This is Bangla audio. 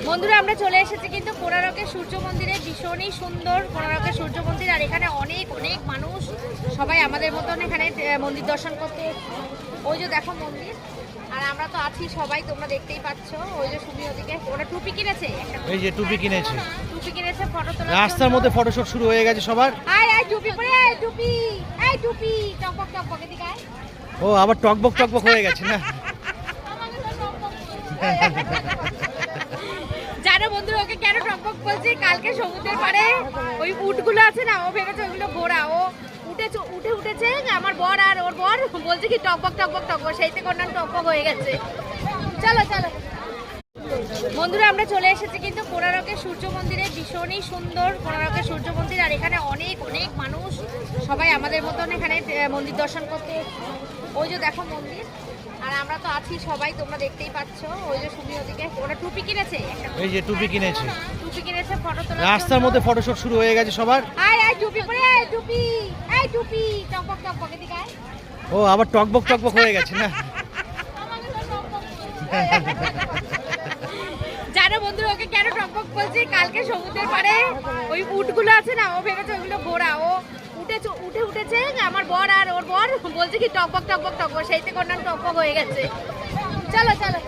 বন্ধুরা আমরা চলে এসেছি কিন্তু কোণারকের সূর্য মন্দিরে, ভীষণই সুন্দর কোণারকের সূর্য মন্দির। আর এখানে অনেক অনেক মানুষ, সবাই আমাদের মতন এখানে মন্দির দর্শন করতে। ওই যে দেখো মন্দির, আর আমরা তো আছি সবাই, তোমরা দেখতেই পাচ্ছ। ওই যে সুমি ওদিকে ওরা টুপি কিনেছে, এই যে টুপি কিনেছে, টুপি কিনেছে ফটো তোলা। রাস্তার মধ্যে ফটোশুট শুরু হয়ে গেছে সবার। আয় আয় টুপি পরে, এই টুপি, এই টুপি টকবক টকবক এদিকে আয়। ও আবার টকবক টকবক হয়ে গেছে না। জানো বন্ধুরা ওকে কেন টকবক বলছি? কালকে সমুদ্রের পাড়ে ওই উটগুলো আছে না, ও ভেবেছে ওইগুলো ঘোড়া। ও উঠেছে আমার বর, আর ওর বর বলছে কি টকবক টকবক টকবক, সেই থেকে ওর নাম টকবক হয়ে গেছে। চলো চলো বন্ধুরা আমরা চলে এসেছি কিন্তু কোণারকের সূর্য মন্দিরে, ভীষণই সুন্দর কোণারকের সূর্য মন্দির। আর এখানে অনেক অনেক মানুষ, সবাই আমাদের মতন এখানে মন্দির দর্শন করতে। ওই যে দেখো মন্দির, আর আমরা তো আছি সবাই, তোমরা দেখতেই পাচ্ছ। ওই যে সুমি ওদিকে ওরা টুপি কিনেছে, এই যে টুপি কিনেছে, টুপি কিনেছে ফটো তোলা। রাস্তার মধ্যে ফটোশুট শুরু হয়ে গেছে সবার। আয় আয় টুপি পরে, এই টুপি, এই টুপি টকবক টকবক এদিকে আয়। ও আবার টকবক টকবক হয়ে গেছে না। জানো বন্ধুরা ওকে কেন টকবক বলছি? কালকে সমুদ্রের পাড়ে ওই উটগুলো আছে না, ও ভেবেছে ওইগুলো ঘোড়া। ও উঠেছে আমার বর, আর ওর বর বলছে কি টকবক টকবক টকবক, সেই থেকে ওর নাম টকবক হয়ে গেছে। চলো চলো